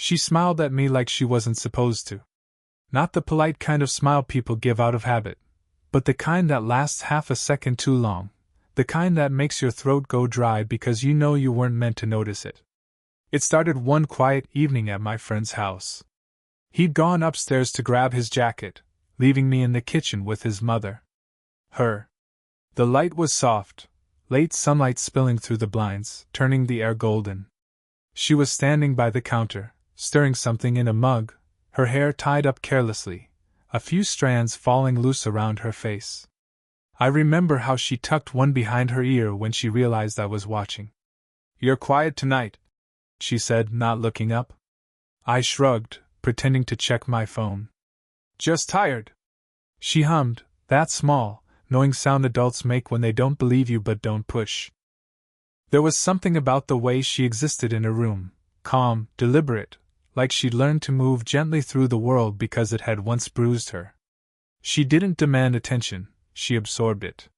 She smiled at me like she wasn't supposed to. Not the polite kind of smile people give out of habit, but the kind that lasts half a second too long, the kind that makes your throat go dry because you know you weren't meant to notice it. It started one quiet evening at my friend's house. He'd gone upstairs to grab his jacket, leaving me in the kitchen with his mother. The light was soft, late sunlight spilling through the blinds, turning the air golden. She was standing by the counter, stirring something in a mug, her hair tied up carelessly, a few strands falling loose around her face. I remember how she tucked one behind her ear when she realized I was watching. "You're quiet tonight," she said, not looking up. I shrugged, pretending to check my phone. "Just tired." She hummed, that small, knowing sound adults make when they don't believe you but don't push. There was something about the way she existed in her room, calm, deliberate, like she'd learned to move gently through the world because it had once bruised her. She didn't demand attention, she absorbed it.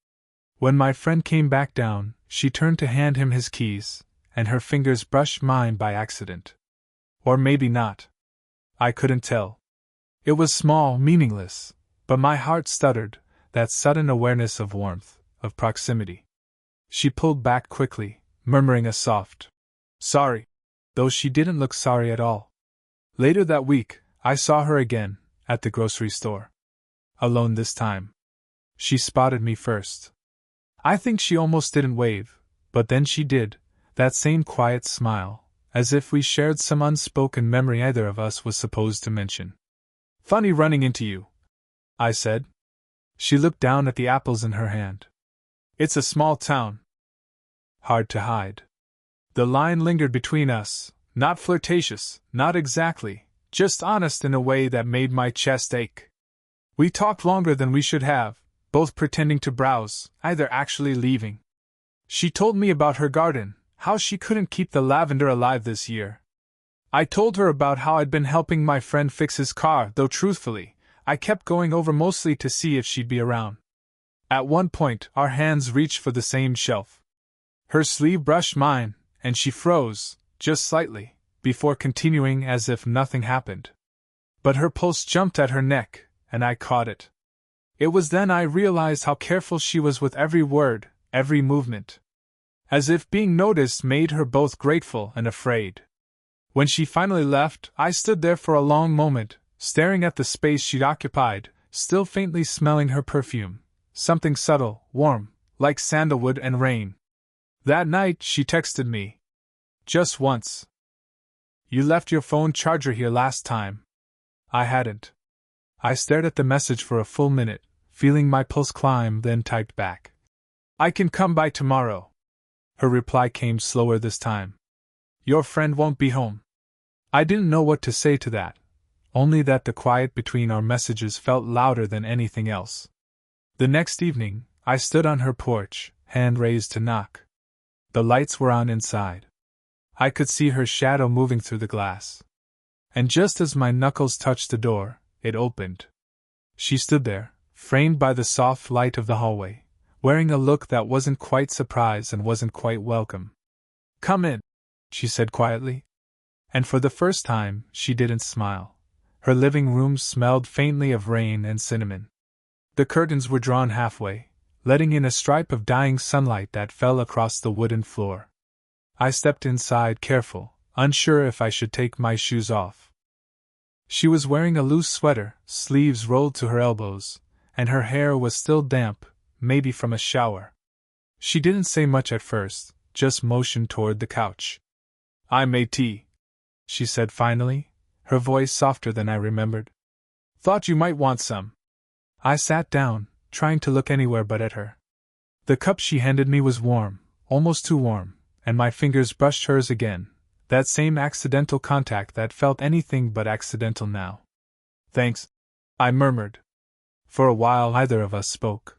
When my friend came back down, she turned to hand him his keys, and her fingers brushed mine by accident. Or maybe not. I couldn't tell. It was small, meaningless, but my heart stuttered, that sudden awareness of warmth, of proximity. She pulled back quickly, murmuring a soft, "Sorry," though she didn't look sorry at all. Later that week, I saw her again, at the grocery store. Alone this time. She spotted me first. I think she almost didn't wave, but then she did, that same quiet smile, as if we shared some unspoken memory either of us was supposed to mention. "Funny running into you," I said. She looked down at the apples in her hand. "It's a small town." Hard to hide. The line lingered between us, not flirtatious, not exactly, just honest in a way that made my chest ache. We talked longer than we should have, both pretending to browse, either actually leaving. She told me about her garden, how she couldn't keep the lavender alive this year. I told her about how I'd been helping my friend fix his car, though truthfully, I kept going over mostly to see if she'd be around. At one point, our hands reached for the same shelf. Her sleeve brushed mine, and she froze, just slightly, before continuing as if nothing happened. But her pulse jumped at her neck, and I caught it. It was then I realized how careful she was with every word, every movement. As if being noticed made her both grateful and afraid. When she finally left, I stood there for a long moment, staring at the space she'd occupied, still faintly smelling her perfume, something subtle, warm, like sandalwood and rain. That night she texted me. Just once. "You left your phone charger here last time." I hadn't. I stared at the message for a full minute, feeling my pulse climb, then typed back. "I can come by tomorrow." Her reply came slower this time. "Your friend won't be home." I didn't know what to say to that, only that the quiet between our messages felt louder than anything else. The next evening, I stood on her porch, hand raised to knock. The lights were on inside. I could see her shadow moving through the glass. And just as my knuckles touched the door, it opened. She stood there, framed by the soft light of the hallway, wearing a look that wasn't quite surprise and wasn't quite welcome. "Come in," she said quietly. And for the first time, she didn't smile. Her living room smelled faintly of rain and cinnamon. The curtains were drawn halfway, letting in a stripe of dying sunlight that fell across the wooden floor. I stepped inside careful, unsure if I should take my shoes off. She was wearing a loose sweater, sleeves rolled to her elbows, and her hair was still damp, maybe from a shower. She didn't say much at first, just motioned toward the couch. "I made tea," she said finally, her voice softer than I remembered. "Thought you might want some." I sat down, trying to look anywhere but at her. The cup she handed me was warm, almost too warm, and my fingers brushed hers again, that same accidental contact that felt anything but accidental now. "Thanks," I murmured. For a while neither of us spoke.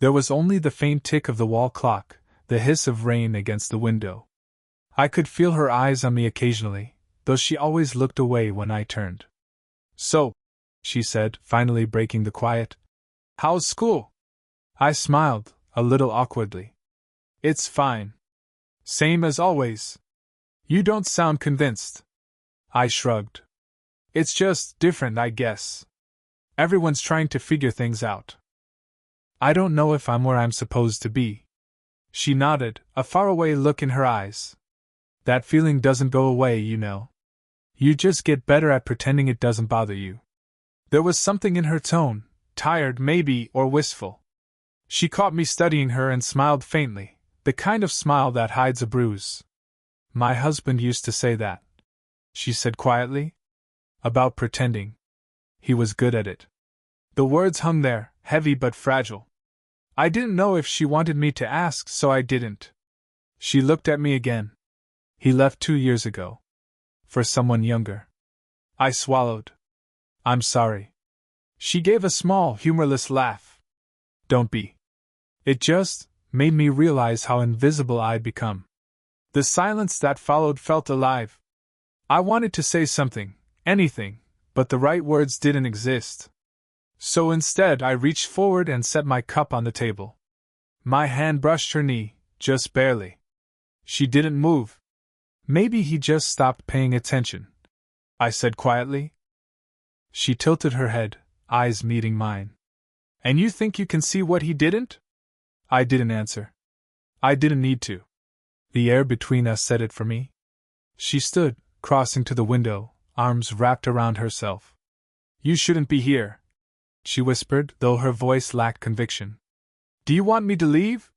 There was only the faint tick of the wall clock, the hiss of rain against the window. I could feel her eyes on me occasionally, though she always looked away when I turned. "So," she said, finally breaking the quiet, "how's school?" I smiled, a little awkwardly. "It's fine. Same as always." "You don't sound convinced." I shrugged. It's just different, I guess. Everyone's trying to figure things out. I don't know if I'm where I'm supposed to be. She nodded, a faraway look in her eyes. That feeling doesn't go away, you know. You just get better at pretending it doesn't bother you. There was something in her tone, tired maybe, or wistful. She caught me studying her and smiled faintly, the kind of smile that hides a bruise. My husband used to say that, she said quietly. About pretending. He was good at it. The words hung there, heavy but fragile. I didn't know if she wanted me to ask, so I didn't. She looked at me again. He left 2 years ago. For someone younger. I swallowed. I'm sorry. She gave a small, humorless laugh. Don't be. It just made me realize how invisible I'd become. The silence that followed felt alive. I wanted to say something, anything, but the right words didn't exist. So instead I reached forward and set my cup on the table. My hand brushed her knee, just barely. She didn't move. Maybe he just stopped paying attention, I said quietly. She tilted her head, eyes meeting mine. And you think you can see what he didn't? I didn't answer. I didn't need to. The air between us said it for me. She stood, crossing to the window, arms wrapped around herself. You shouldn't be here, she whispered, though her voice lacked conviction. Do you want me to leave?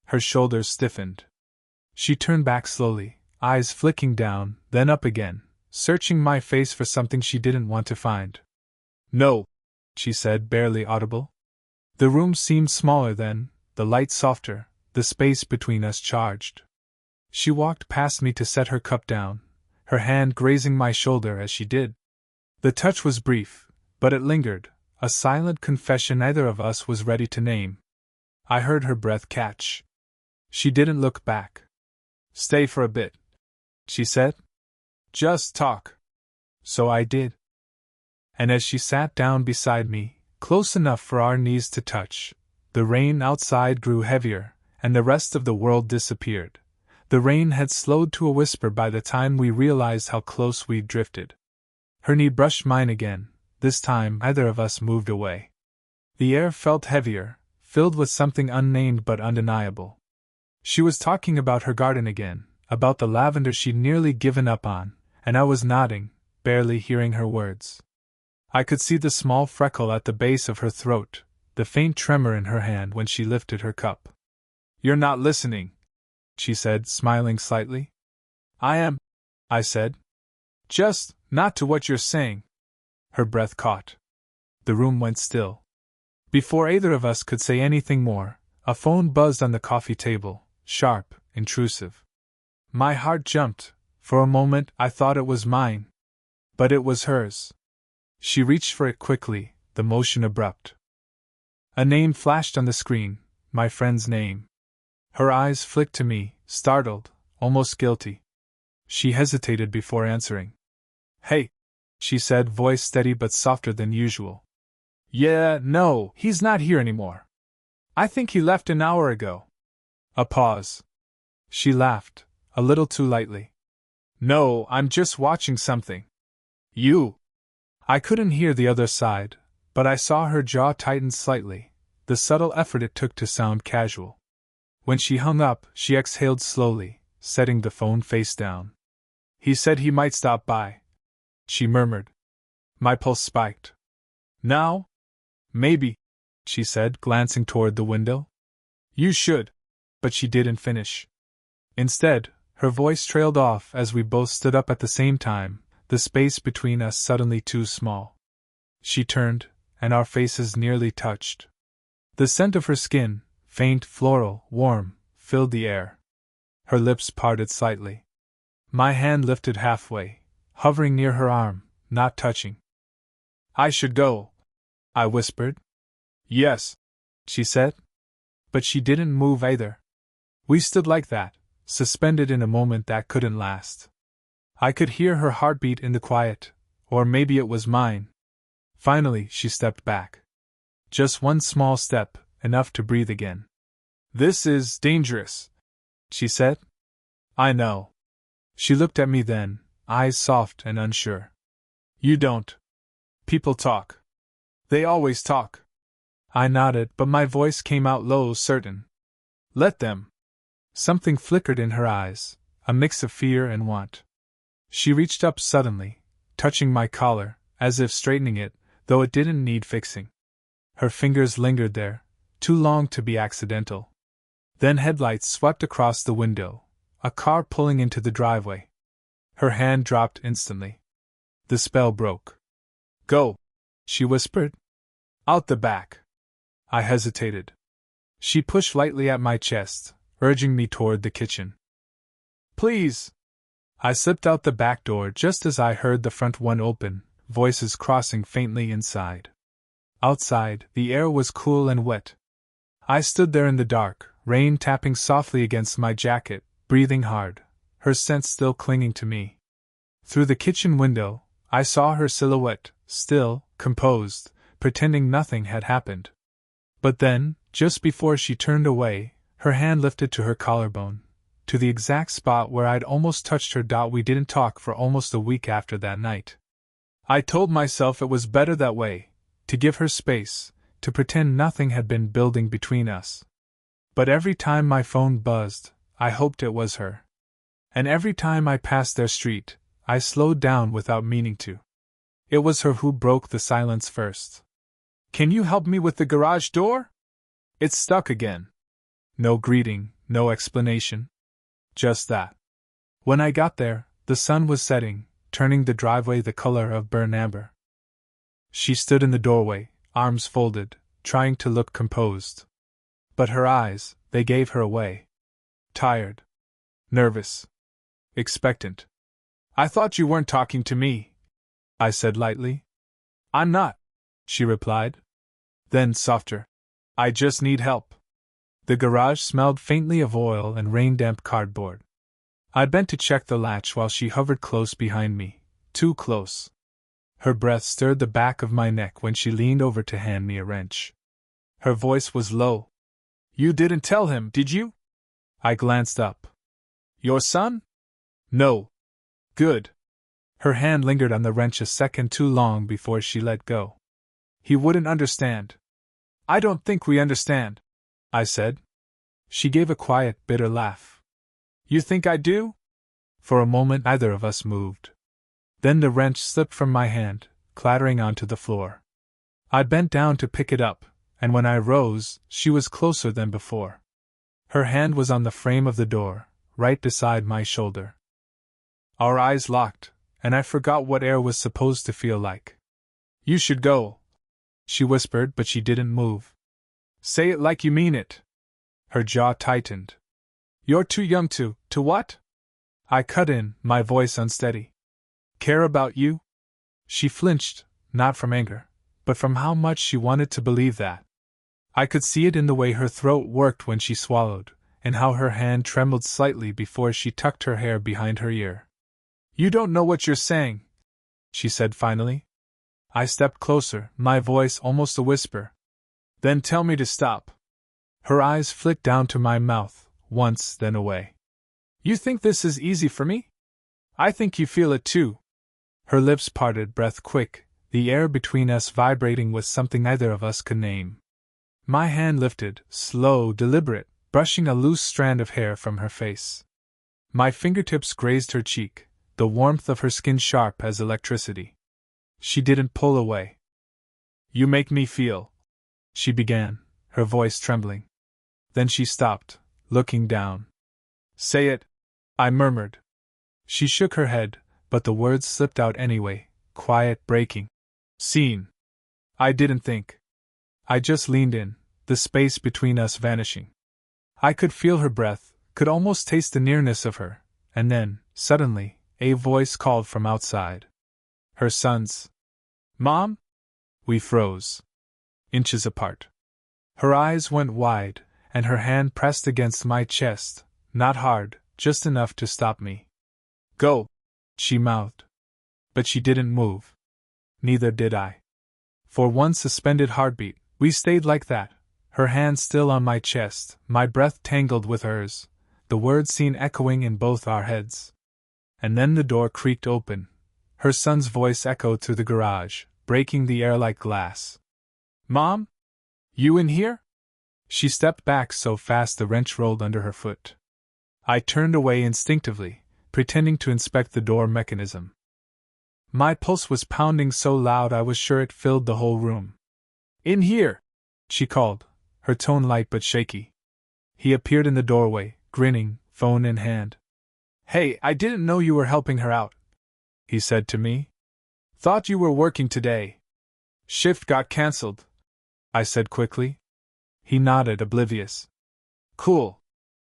Her shoulders stiffened. She turned back slowly, eyes flicking down, then up again, searching my face for something she didn't want to find. No, she said, barely audible. The room seemed smaller then, the light softer, the space between us charged. She walked past me to set her cup down, her hand grazing my shoulder as she did. The touch was brief, but it lingered, a silent confession neither of us was ready to name. I heard her breath catch. She didn't look back. Stay for a bit, she said. Just talk. So I did. And as she sat down beside me, close enough for our knees to touch, the rain outside grew heavier, and the rest of the world disappeared. The rain had slowed to a whisper by the time we realized how close we'd drifted. Her knee brushed mine again. This time neither of us moved away. The air felt heavier, filled with something unnamed but undeniable. She was talking about her garden again, about the lavender she'd nearly given up on, and I was nodding, barely hearing her words. I could see the small freckle at the base of her throat, the faint tremor in her hand when she lifted her cup. You're not listening, she said, smiling slightly. I am, I said. Just not to what you're saying. Her breath caught. The room went still. Before either of us could say anything more, a phone buzzed on the coffee table, sharp, intrusive. My heart jumped. For a moment I thought it was mine. But it was hers. She reached for it quickly, the motion abrupt. A name flashed on the screen, my friend's name. Her eyes flicked to me, startled, almost guilty. She hesitated before answering. Hey, she said, voice steady but softer than usual. Yeah, no, he's not here anymore. I think he left an hour ago. A pause. She laughed, a little too lightly. No, I'm just watching something. You. I couldn't hear the other side, but I saw her jaw tighten slightly, the subtle effort it took to sound casual. When she hung up, she exhaled slowly, setting the phone face down. He said he might stop by, she murmured. My pulse spiked. Now? Maybe, she said, glancing toward the window. You should. But she didn't finish. Instead, her voice trailed off as we both stood up at the same time, the space between us suddenly too small. She turned, and our faces nearly touched. The scent of her skin, faint, floral, warm, filled the air. Her lips parted slightly. My hand lifted halfway, hovering near her arm, not touching. I should go, I whispered. Yes, she said. But she didn't move either. We stood like that, suspended in a moment that couldn't last. I could hear her heartbeat in the quiet, or maybe it was mine. Finally, she stepped back. Just one small step, enough to breathe again. This is dangerous, she said. I know. She looked at me then, eyes soft and unsure. You don't. People talk. They always talk. I nodded, but my voice came out low, certain. Let them. Something flickered in her eyes, a mix of fear and want. She reached up suddenly, touching my collar, as if straightening it, though it didn't need fixing. Her fingers lingered there, too long to be accidental. Then headlights swept across the window, a car pulling into the driveway. Her hand dropped instantly. The spell broke. Go, she whispered. Out the back. I hesitated. She pushed lightly at my chest, urging me toward the kitchen. Please! I slipped out the back door just as I heard the front one open, voices crossing faintly inside. Outside, the air was cool and wet. I stood there in the dark, rain tapping softly against my jacket, breathing hard, her scent still clinging to me. Through the kitchen window, I saw her silhouette, still, composed, pretending nothing had happened. But then, just before she turned away, her hand lifted to her collarbone, to the exact spot where I'd almost touched her. We didn't talk for almost a week after that night. I told myself it was better that way, to give her space, to pretend nothing had been building between us. But every time my phone buzzed, I hoped it was her. And every time I passed their street, I slowed down without meaning to. It was her who broke the silence first. Can you help me with the garage door? It's stuck again. No greeting, no explanation. Just that. When I got there, the sun was setting, turning the driveway the color of burnt amber. She stood in the doorway, arms folded, trying to look composed. But her eyes, they gave her away. Tired. Nervous. Expectant. I thought you weren't talking to me, I said lightly. I'm not, she replied. Then softer. I just need help. The garage smelled faintly of oil and rain-damp cardboard. I bent to check the latch while she hovered close behind me, too close. Her breath stirred the back of my neck when she leaned over to hand me a wrench. Her voice was low. You didn't tell him, did you? I glanced up. Your son? No. Good. Her hand lingered on the wrench a second too long before she let go. He wouldn't understand. I don't think we understand, I said. She gave a quiet, bitter laugh. You think I do? For a moment neither of us moved. Then the wrench slipped from my hand, clattering onto the floor. I bent down to pick it up, and when I rose, she was closer than before. Her hand was on the frame of the door, right beside my shoulder. Our eyes locked, and I forgot what air was supposed to feel like. You should go, she whispered, but she didn't move. Say it like you mean it. Her jaw tightened. You're too young to what? I cut in, my voice unsteady. Care about you? She flinched, not from anger, but from how much she wanted to believe that. I could see it in the way her throat worked when she swallowed, and how her hand trembled slightly before she tucked her hair behind her ear. You don't know what you're saying, she said finally. I stepped closer, my voice almost a whisper. Then tell me to stop. Her eyes flicked down to my mouth, once, then away. You think this is easy for me? I think you feel it too. Her lips parted, breath quick, the air between us vibrating with something neither of us could name. My hand lifted, slow, deliberate, brushing a loose strand of hair from her face. My fingertips grazed her cheek, the warmth of her skin sharp as electricity. She didn't pull away. You make me feel, she began, her voice trembling. Then she stopped, looking down. Say it, I murmured. She shook her head, but the words slipped out anyway, quiet, breaking. Scene. I didn't think. I just leaned in, the space between us vanishing. I could feel her breath, could almost taste the nearness of her, and then, suddenly, a voice called from outside. Her son's. Mom? We froze. Inches apart. Her eyes went wide, and her hand pressed against my chest, not hard, just enough to stop me. Go, she mouthed. But she didn't move. Neither did I. For one suspended heartbeat, we stayed like that, her hand still on my chest, my breath tangled with hers, the words seen echoing in both our heads. And then the door creaked open. Her son's voice echoed through the garage, breaking the air like glass. "Mom? You in here?" She stepped back so fast the wrench rolled under her foot. I turned away instinctively, pretending to inspect the door mechanism. My pulse was pounding so loud I was sure it filled the whole room. "In here!" she called, her tone light but shaky. He appeared in the doorway, grinning, phone in hand. "Hey, I didn't know you were helping her out," he said to me. "Thought you were working today." "Shift got cancelled," I said quickly. He nodded, oblivious. "Cool.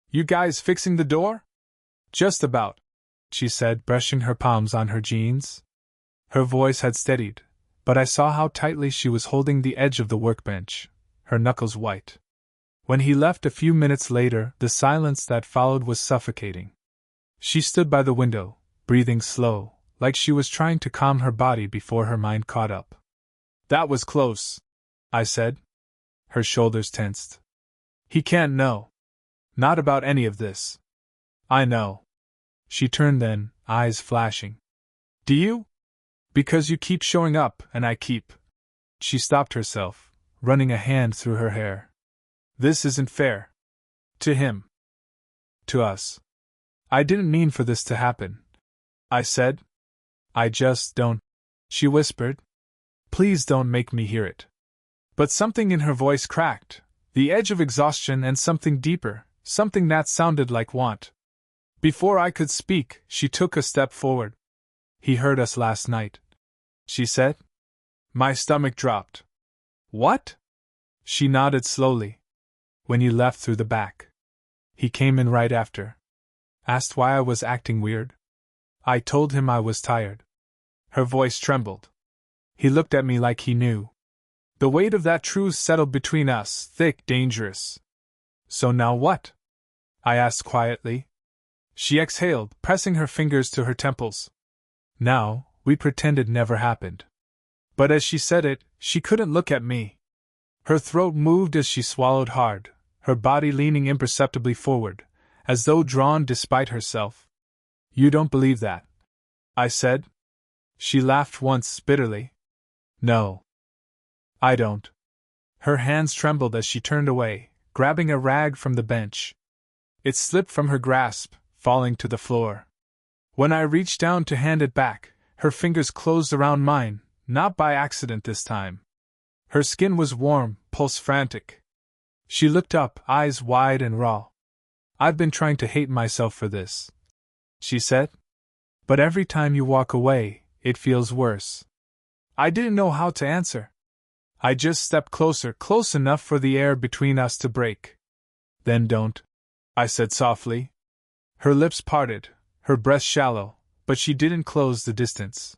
You guys fixing the door?" "Just about," she said, brushing her palms on her jeans. Her voice had steadied, but I saw how tightly she was holding the edge of the workbench, her knuckles white. When he left a few minutes later, the silence that followed was suffocating. She stood by the window, breathing slow, like she was trying to calm her body before her mind caught up. "That was close," I said. Her shoulders tensed. "He can't know. Not about any of this." "I know." She turned then, eyes flashing. "Do you? Because you keep showing up, and I keep." She stopped herself, running a hand through her hair. "This isn't fair. To him. To us. I didn't mean for this to happen," I said. "I just don't," she whispered. "Please don't make me hear it." But something in her voice cracked, the edge of exhaustion and something deeper, something that sounded like want. Before I could speak, she took a step forward. "He heard us last night," she said. My stomach dropped. "What?" She nodded slowly. "When you left through the back. He came in right after. Asked why I was acting weird. I told him I was tired." Her voice trembled. He looked at me like he knew. The weight of that truth settled between us, thick, dangerous. "So now what?" I asked quietly. She exhaled, pressing her fingers to her temples. "Now, we pretend it never happened." But as she said it, she couldn't look at me. Her throat moved as she swallowed hard, her body leaning imperceptibly forward, as though drawn despite herself. "You don't believe that?" I said. She laughed once, bitterly. "No. I don't." Her hands trembled as she turned away, grabbing a rag from the bench. It slipped from her grasp, falling to the floor. When I reached down to hand it back, her fingers closed around mine, not by accident this time. Her skin was warm, pulse frantic. She looked up, eyes wide and raw. "I've been trying to hate myself for this," she said. "But every time you walk away, it feels worse." I didn't know how to answer. I just stepped closer, close enough for the air between us to break. "Then don't," I said softly. Her lips parted, her breath shallow, but she didn't close the distance.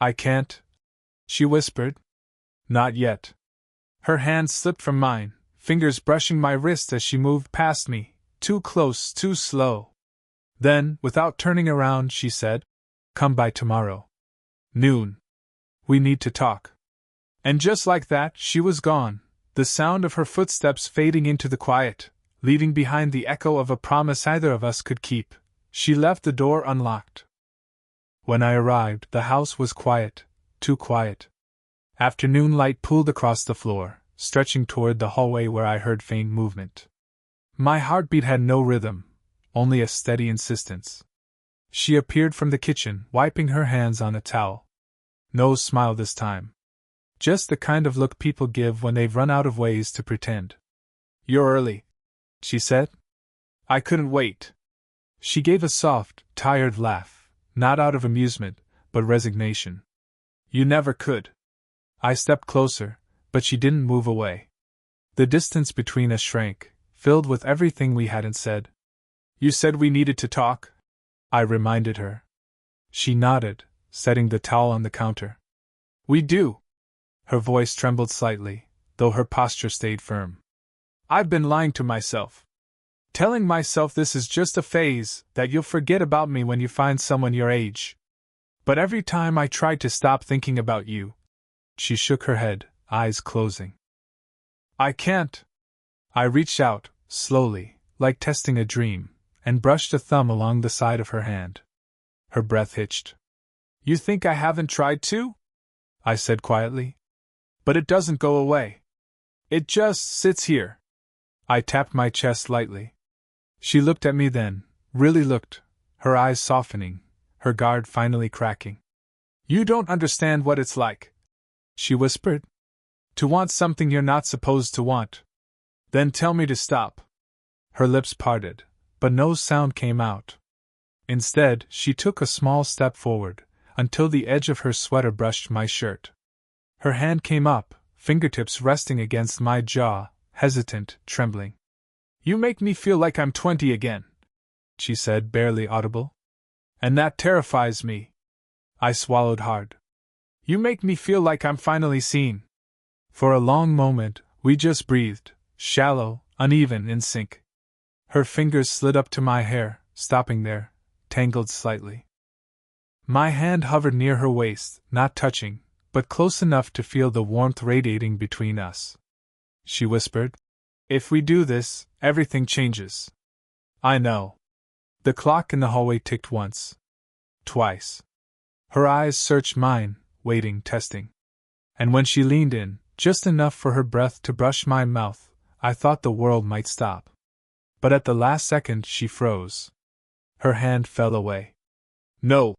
"I can't," she whispered. "Not yet." Her hand slipped from mine, fingers brushing my wrist as she moved past me, too close, too slow. Then, without turning around, she said, "Come by tomorrow. Noon. We need to talk." And just like that, she was gone, the sound of her footsteps fading into the quiet, leaving behind the echo of a promise neither of us could keep. She left the door unlocked. When I arrived, the house was quiet, too quiet. Afternoon light pooled across the floor, stretching toward the hallway where I heard faint movement. My heartbeat had no rhythm, only a steady insistence. She appeared from the kitchen, wiping her hands on a towel. No smile this time. Just the kind of look people give when they've run out of ways to pretend. "You're early," she said. "I couldn't wait." She gave a soft, tired laugh, not out of amusement, but resignation. "You never could." I stepped closer, but she didn't move away. The distance between us shrank, filled with everything we hadn't said. "You said we needed to talk," I reminded her. She nodded, setting the towel on the counter. "We do." Her voice trembled slightly, though her posture stayed firm. "I've been lying to myself. Telling myself this is just a phase, that you'll forget about me when you find someone your age. But every time I tried to stop thinking about you..." She shook her head, eyes closing. "I can't." I reached out, slowly, like testing a dream, and brushed a thumb along the side of her hand. Her breath hitched. You think I haven't tried to? I said quietly. But it doesn't go away. It just sits here. I tapped my chest lightly. She looked at me then, really looked, her eyes softening, her guard finally cracking. You don't understand what it's like, she whispered. To want something you're not supposed to want. Then tell me to stop. Her lips parted, but no sound came out. Instead, she took a small step forward, until the edge of her sweater brushed my shirt. Her hand came up, fingertips resting against my jaw, hesitant, trembling. You make me feel like I'm 20 again, she said, barely audible. And that terrifies me. I swallowed hard. You make me feel like I'm finally seen. For a long moment, we just breathed, shallow, uneven, in sync. Her fingers slid up to my hair, stopping there, tangled slightly. My hand hovered near her waist, not touching, but close enough to feel the warmth radiating between us. She whispered, If we do this, everything changes. I know. The clock in the hallway ticked once. Twice. Her eyes searched mine, waiting, testing. And when she leaned in, just enough for her breath to brush my mouth, I thought the world might stop. But at the last second she froze. Her hand fell away. No,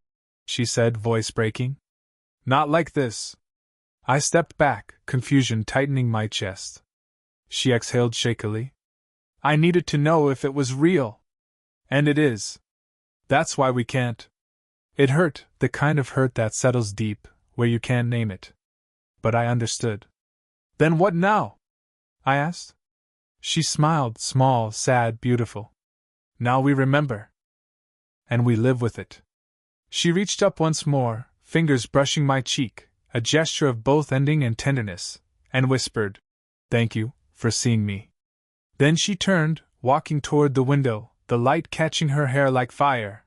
she said, voice breaking. Not like this. I stepped back, confusion tightening my chest. She exhaled shakily. I needed to know if it was real. And it is. That's why we can't. It hurt, the kind of hurt that settles deep, where you can't name it. But I understood. Then what now? I asked. She smiled, small, sad, beautiful. Now we remember. And we live with it. She reached up once more, fingers brushing my cheek, a gesture of both ending and tenderness, and whispered, Thank you, for seeing me. Then she turned, walking toward the window, the light catching her hair like fire.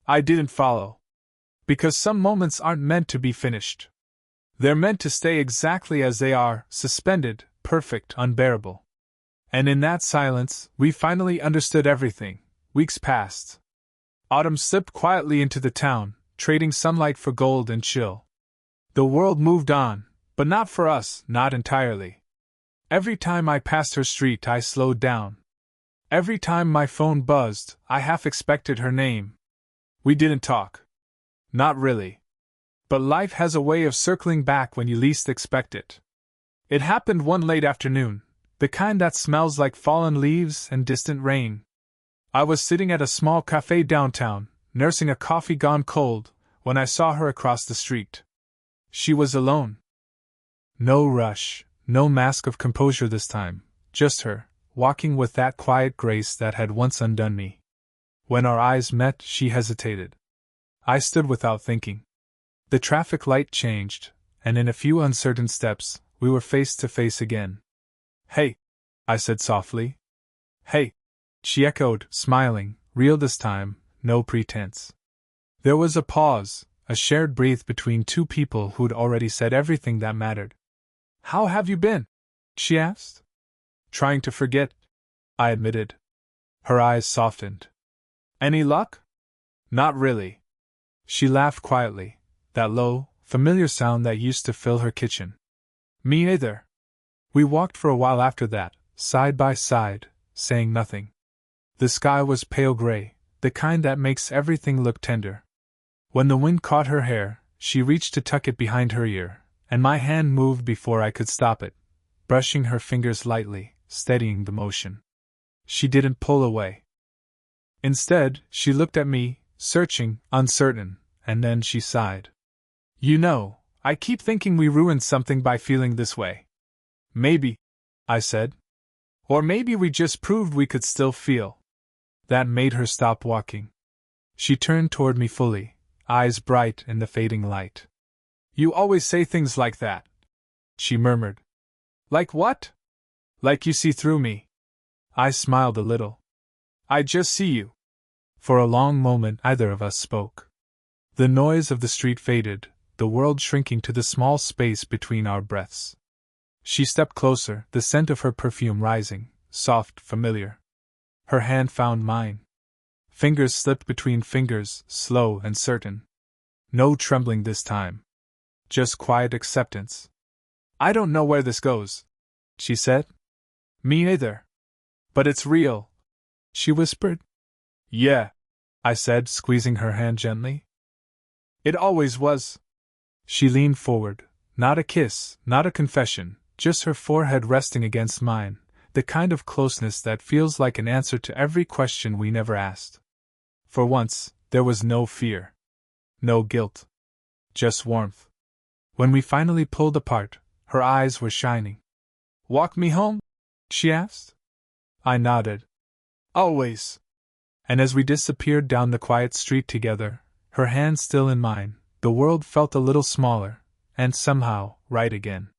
I didn't follow. Because some moments aren't meant to be finished. They're meant to stay exactly as they are, suspended, perfect, unbearable. And in that silence, we finally understood everything. Weeks passed. Autumn slipped quietly into the town, trading sunlight for gold and chill. The world moved on, but not for us, not entirely. Every time I passed her street, I slowed down. Every time my phone buzzed, I half expected her name. We didn't talk. Not really. But life has a way of circling back when you least expect it. It happened one late afternoon, the kind that smells like fallen leaves and distant rain. I was sitting at a small cafe downtown, nursing a coffee gone cold, when I saw her across the street. She was alone. No rush, no mask of composure this time, just her, walking with that quiet grace that had once undone me. When our eyes met, she hesitated. I stood without thinking. The traffic light changed, and in a few uncertain steps, we were face to face again. Hey, I said softly. Hey, she echoed, smiling, real this time, no pretense. There was a pause, a shared breath between two people who'd already said everything that mattered. How have you been? She asked. Trying to forget, I admitted. Her eyes softened. Any luck? Not really. She laughed quietly, that low, familiar sound that used to fill her kitchen. Me either. We walked for a while after that, side by side, saying nothing. The sky was pale gray, the kind that makes everything look tender. When the wind caught her hair, she reached to tuck it behind her ear, and my hand moved before I could stop it, brushing her fingers lightly, steadying the motion. She didn't pull away. Instead, she looked at me, searching, uncertain, and then she sighed. You know, I keep thinking we ruined something by feeling this way. Maybe, I said. Or maybe we just proved we could still feel. That made her stop walking. She turned toward me fully, eyes bright in the fading light. You always say things like that, she murmured. Like what? Like you see through me. I smiled a little. I just see you. For a long moment neither of us spoke. The noise of the street faded, the world shrinking to the small space between our breaths. She stepped closer, the scent of her perfume rising, soft, familiar. Her hand found mine. Fingers slipped between fingers, slow and certain. No trembling this time. Just quiet acceptance. I don't know where this goes, she said. Me either. But it's real, she whispered. Yeah, I said, squeezing her hand gently. It always was. She leaned forward. Not a kiss, not a confession, just her forehead resting against mine, the kind of closeness that feels like an answer to every question we never asked. For once, there was no fear. No guilt. Just warmth. When we finally pulled apart, her eyes were shining. Walk me home? She asked. I nodded. Always. And as we disappeared down the quiet street together, her hand still in mine, the world felt a little smaller, and somehow, right again.